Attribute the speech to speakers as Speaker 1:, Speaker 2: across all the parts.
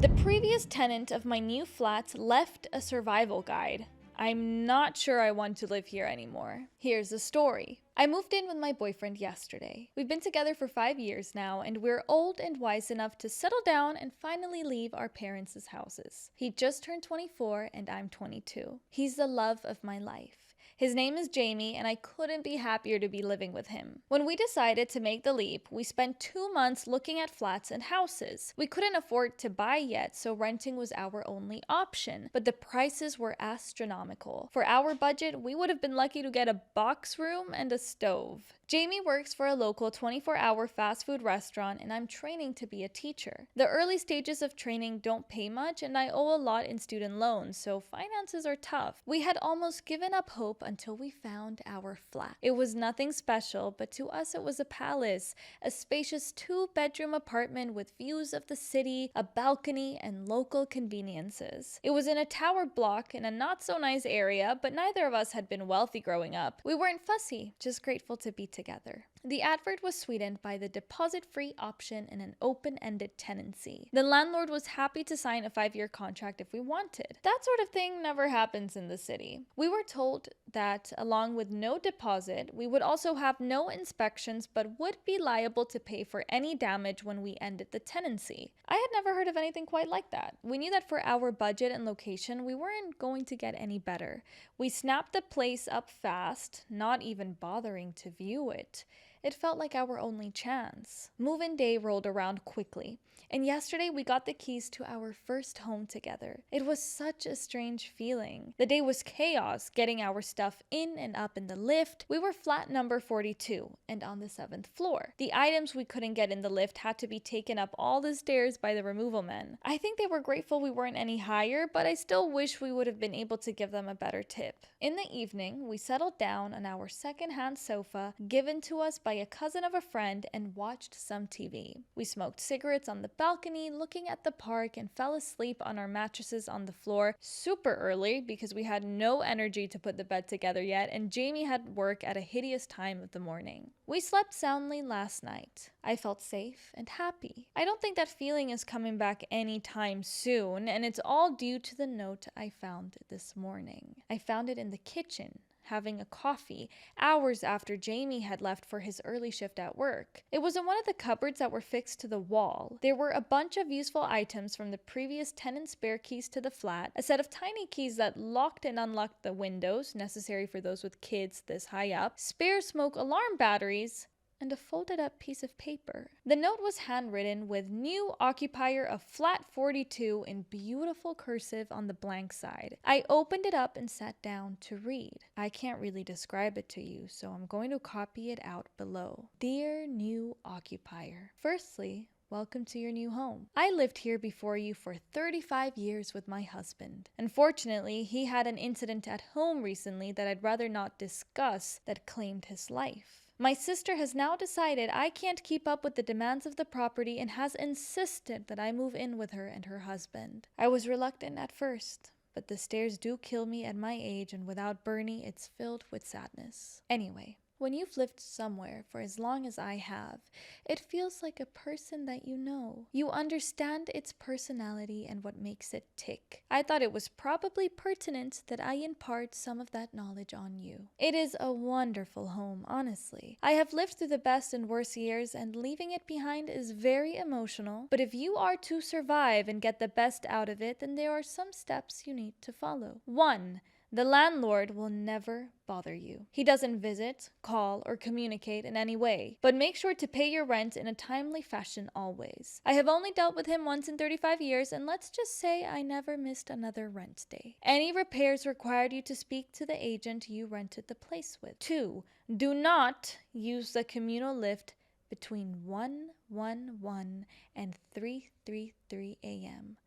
Speaker 1: The previous tenant of my new flat left a survival guide. I'm not sure I want to live here anymore. Here's the story. I moved in with my boyfriend yesterday. We've been together for 5 years now, and we're old and wise enough to settle down and finally leave our parents' houses. He just turned 24 and I'm 22. He's the love of my life. His name is Jamie, and I couldn't be happier to be living with him. When we decided to make the leap, we spent 2 months looking at flats and houses. We couldn't afford to buy yet, so renting was our only option, but the prices were astronomical. For our budget, we would have been lucky to get a box room and a stove. Jamie works for a local 24-hour fast food restaurant, and I'm training to be a teacher. The early stages of training don't pay much, and I owe a lot in student loans, so finances are tough. We had almost given up hope until we found our flat. It was nothing special, but to us it was a palace, a spacious 2-bedroom apartment with views of the city, a balcony, and local conveniences. It was in a tower block in a not-so-nice area, but neither of us had been wealthy growing up. We weren't fussy, just grateful to be together. The advert was sweetened by the deposit-free option and an open-ended tenancy. The landlord was happy to sign a 5-year contract if we wanted. That sort of thing never happens in the city. We were told that, along with no deposit, we would also have no inspections but would be liable to pay for any damage when we ended the tenancy. I had never heard of anything quite like that. We knew that for our budget and location, we weren't going to get any better. We snapped the place up fast, not even bothering to view it. It felt like our only chance. Move-in day rolled around quickly, and yesterday we got the keys to our first home together. It was such a strange feeling. The day was chaos, getting our stuff in and up in the lift. We were flat number 42 and on the 7th floor. The items we couldn't get in the lift had to be taken up all the stairs by the removal men. I think they were grateful we weren't any higher, but I still wish we would have been able to give them a better tip. In the evening, we settled down on our second-hand sofa given to us by a cousin of a friend and watched some TV. We smoked cigarettes on the balcony, looking at the park, and fell asleep on our mattresses on the floor super early because we had no energy to put the bed together yet, and Jamie had work at a hideous time of the morning. We slept soundly last night. I felt safe and happy. I don't think that feeling is coming back anytime soon, and it's all due to the note I found this morning. I found it in the kitchen, having a coffee, hours after Jamie had left for his early shift at work. It was in one of the cupboards that were fixed to the wall. There were a bunch of useful items from the previous tenant's spare keys to the flat, a set of tiny keys that locked and unlocked the windows, necessary for those with kids this high up, spare smoke alarm batteries, and a folded up piece of paper. The note was handwritten with "New occupier of flat 42" in beautiful cursive on the blank side. I opened it up and sat down to read. I can't really describe it to you, so I'm going to copy it out below. Dear new occupier, firstly, welcome to your new home. I lived here before you for 35 years with my husband. Unfortunately, he had an incident at home recently that I'd rather not discuss that claimed his life. My sister has now decided I can't keep up with the demands of the property and has insisted that I move in with her and her husband. I was reluctant at first, but the stairs do kill me at my age, and without Bernie, it's filled with sadness. Anyway, when you've lived somewhere for as long as I have, it feels like a person that you know. You understand its personality and what makes it tick. I thought it was probably pertinent that I impart some of that knowledge on you. It is a wonderful home, honestly. I have lived through the best and worst years, and leaving it behind is very emotional. But if you are to survive and get the best out of it, then there are some steps you need to follow. 1. The landlord will never bother you. He doesn't visit, call, or communicate in any way, but make sure to pay your rent in a timely fashion always. I have only dealt with him once in 35 years, and let's just say I never missed another rent day. Any repairs required you to speak to the agent you rented the place with. 2. Do not use the communal lift between 1:11 and 3:33 a.m.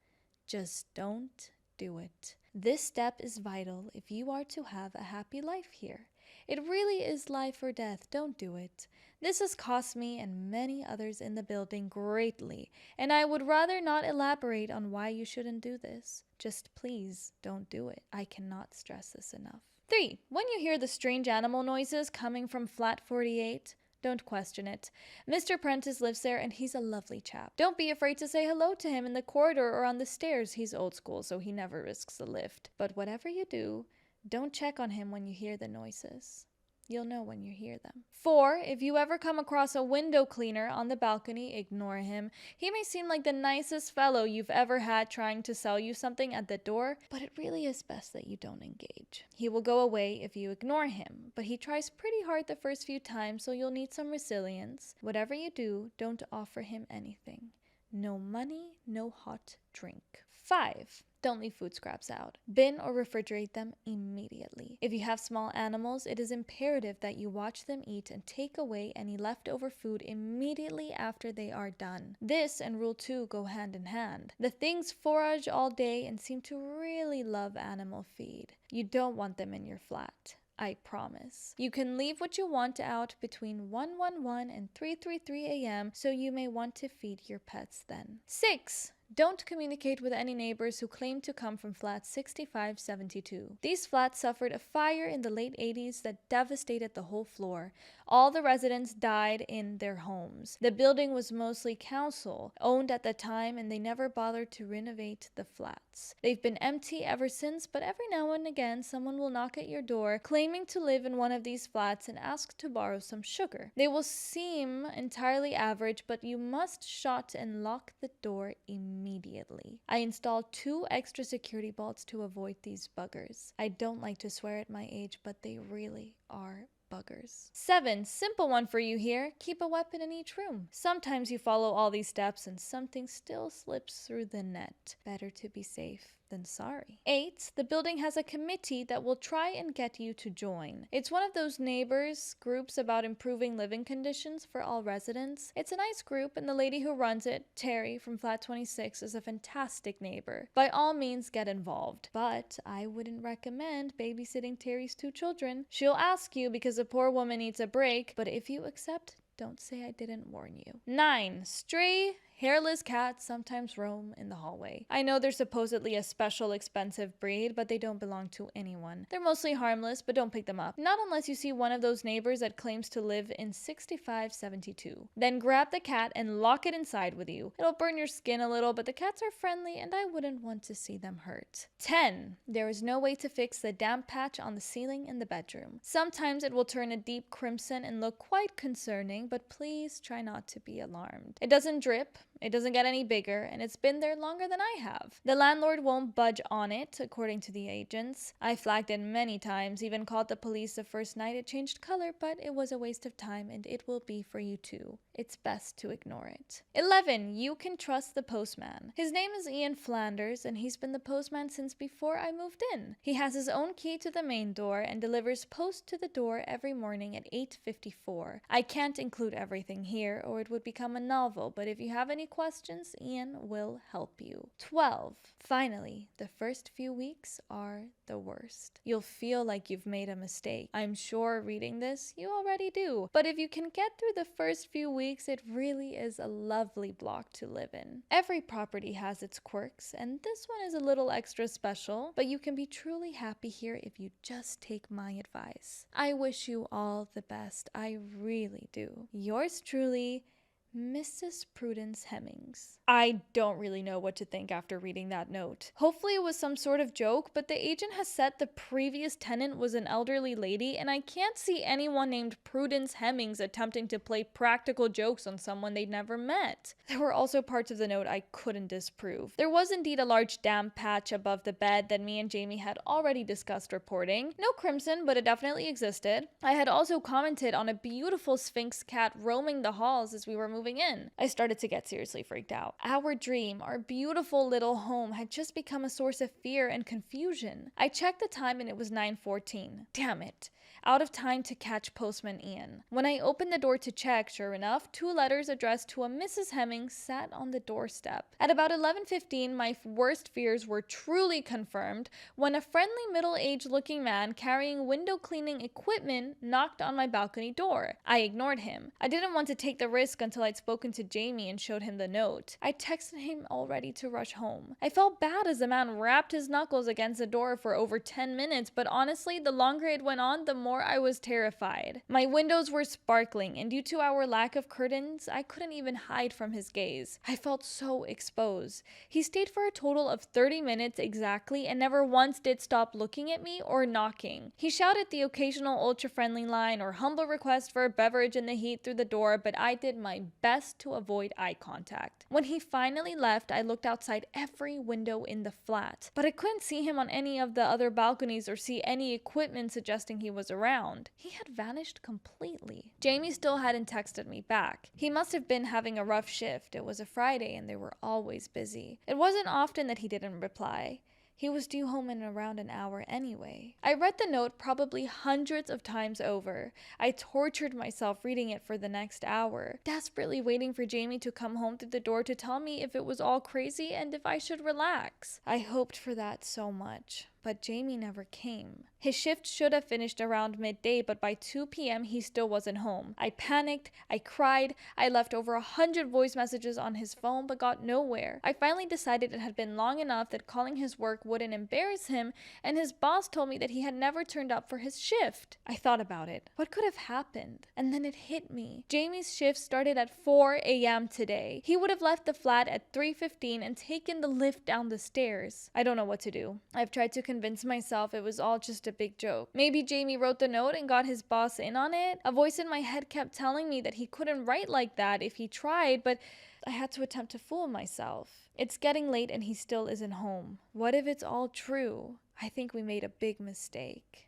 Speaker 1: Just don't do it. This step is vital if you are to have a happy life here. It really is life or death. Don't do it. This has cost me and many others in the building greatly, and I would rather not elaborate on why you shouldn't do this. Just please don't do it. I cannot stress this enough. 3. When you hear the strange animal noises coming from flat 48, Don't question it. Mr. Prentice lives there and he's a lovely chap. Don't be afraid to say hello to him in the corridor or on the stairs. He's old school, so he never risks a lift. But whatever you do, don't check on him when you hear the noises. You'll know when you hear them. 4. If you ever come across a window cleaner on the balcony, ignore him. He may seem like the nicest fellow you've ever had trying to sell you something at the door, but it really is best that you don't engage. He will go away if you ignore him, but he tries pretty hard the first few times, so you'll need some resilience. Whatever you do, don't offer him anything. No money, no hot drink. 5. Don't leave food scraps out. Bin or refrigerate them immediately. If you have small animals, it is imperative that you watch them eat and take away any leftover food immediately after they are done. This and Rule 2 go hand in hand. The things forage all day and seem to really love animal feed. You don't want them in your flat. I promise. You can leave what you want out between 1:11 and 3:33 a.m., so you may want to feed your pets then. 6. Don't communicate with any neighbors who claim to come from flat 6572. These flats suffered a fire in the late 80s that devastated the whole floor. All the residents died in their homes. The building was mostly council owned at the time, and they never bothered to renovate the flats. They've been empty ever since, but every now and again someone will knock at your door claiming to live in one of these flats and ask to borrow some sugar. They will seem entirely average, but you must shut and lock the door immediately. I installed 2 extra security bolts to avoid these buggers. I don't like to swear at my age, but they really are buggers. 7. Simple one for you here. Keep a weapon in each room. Sometimes you follow all these steps and something still slips through the net. Better to be safe than sorry. 8. The building has a committee that will try and get you to join. It's one of those neighbors groups about improving living conditions for all residents. It's a nice group, and the lady who runs it, Terry from flat 26, is a fantastic neighbor. By all means, get involved. But I wouldn't recommend babysitting Terry's 2 children. She'll ask you because the poor woman needs a break, but if you accept, don't say I didn't warn you. 9. Stray hairless cats sometimes roam in the hallway. I know they're supposedly a special expensive breed, but they don't belong to anyone. They're mostly harmless, but don't pick them up. Not unless you see one of those neighbors that claims to live in 6572. Then grab the cat and lock it inside with you. It'll burn your skin a little, but the cats are friendly and I wouldn't want to see them hurt. 10. There is no way to fix the damp patch on the ceiling in the bedroom. Sometimes it will turn a deep crimson and look quite concerning, but please try not to be alarmed. It doesn't drip. It doesn't get any bigger, and it's been there longer than I have. The landlord won't budge on it, according to the agents. I flagged it many times, even called the police the first night it changed color, but it was a waste of time, and it will be for you too. It's best to ignore it. 11. You can trust the postman. His name is Ian Flanders, and he's been the postman since before I moved in. He has his own key to the main door and delivers post to the door every morning at 8:54. I can't include everything here, or it would become a novel, but if you have any questions, Ian will help you. 12. Finally, the first few weeks are the worst. You'll feel like you've made a mistake. I'm sure reading this, you already do. But if you can get through the first few weeks, it really is a lovely block to live in. Every property has its quirks, and this one is a little extra special, but you can be truly happy here if you just take my advice. I wish you all the best. I really do. Yours truly, Mrs. Prudence Hemmings. I don't really know what to think after reading that note. Hopefully it was some sort of joke, but the agent has said the previous tenant was an elderly lady, and I can't see anyone named Prudence Hemmings attempting to play practical jokes on someone they'd never met. There were also parts of the note I couldn't disprove. There was indeed a large damp patch above the bed that me and Jamie had already discussed reporting. No crimson, but it definitely existed. I had also commented on a beautiful Sphinx cat roaming the halls as we were moving in. I started to get seriously freaked out. Our dream, our beautiful little home, had just become a source of fear and confusion. I checked the time and it was 9:14. Damn it. Out of time to catch postman Ian. When I opened the door to check, sure enough, 2 letters addressed to a Mrs. Hemmings sat on the doorstep. At about 11:15, my worst fears were truly confirmed when a friendly middle-aged looking man carrying window cleaning equipment knocked on my balcony door. I ignored him. I didn't want to take the risk until I'd spoken to Jamie and showed him the note. I texted him all ready to rush home. I felt bad as the man rapped his knuckles against the door for over 10 minutes, but honestly, the longer it went on, the more more I was terrified. My windows were sparkling, and due to our lack of curtains, I couldn't even hide from his gaze. I felt so exposed. He stayed for a total of 30 minutes exactly and never once did stop looking at me or knocking. He shouted the occasional ultra-friendly line or humble request for a beverage in the heat through the door, but I did my best to avoid eye contact. When he finally left, I looked outside every window in the flat, but I couldn't see him on any of the other balconies or see any equipment suggesting he was around. He had vanished completely. Jamie still hadn't texted me back. He must have been having a rough shift. It was a Friday and they were always busy. It wasn't often that he didn't reply. He was due home in around an hour anyway. I read the note probably hundreds of times over. I tortured myself reading it for the next hour, desperately waiting for Jamie to come home through the door to tell me if it was all crazy and if I should relax. I hoped for that so much. But Jamie never came. His shift should have finished around midday, but by 2 p.m. he still wasn't home. I panicked, I cried, I left over 100 voice messages on his phone but got nowhere. I finally decided it had been long enough that calling his work wouldn't embarrass him, and his boss told me that he had never turned up for his shift. I thought about it. What could have happened? And then it hit me. Jamie's shift started at 4 a.m. today. He would have left the flat at 3:15 and taken the lift down the stairs. I don't know what to do. I've tried to convince myself it was all just a big joke. Maybe Jamie wrote the note and got his boss in on it. A voice in my head kept telling me that he couldn't write like that if he tried, but I had to attempt to fool myself. It's getting late and he still isn't home. What if it's all true? I think we made a big mistake.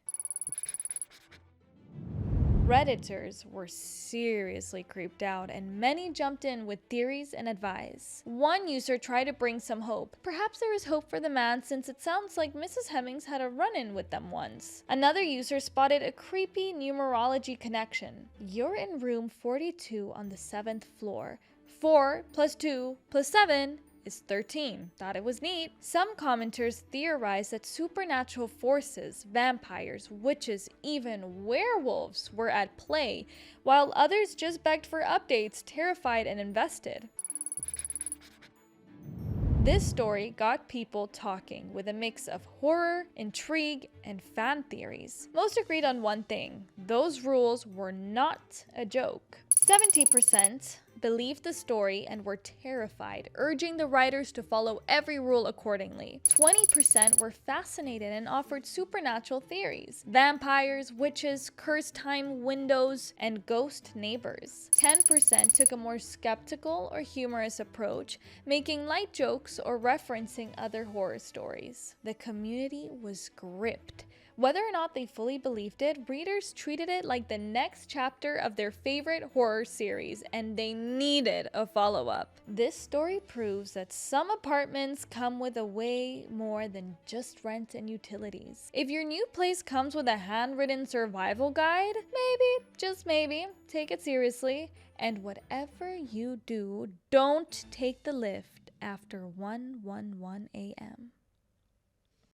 Speaker 1: Redditors were seriously creeped out, and many jumped in with theories and advice. One user tried to bring some hope. Perhaps there is hope for the man since it sounds like Mrs. Hemmings had a run-in with them once. Another user spotted a creepy numerology connection. You're in room 42 on the 7th floor. 4 plus 2 plus 7 is 13. Thought it was neat. Some commenters theorized that supernatural forces, vampires, witches, even werewolves were at play, while others just begged for updates, terrified and invested. This story got people talking with a mix of horror, intrigue, and fan theories. Most agreed on one thing: those rules were not a joke. 70% believed the story and were terrified, urging the writers to follow every rule accordingly. 20% were fascinated and offered supernatural theories: vampires, witches, cursed time windows, and ghost neighbors. 10% took a more skeptical or humorous approach, making light jokes or referencing other horror stories. The community was gripped. Whether or not they fully believed it, readers treated it like the next chapter of their favorite horror series, and they needed a follow-up. This story proves that some apartments come with a way more than just rent and utilities. If your new place comes with a handwritten survival guide, maybe, just maybe, take it seriously. And whatever you do, don't take the lift after 1:11 a.m.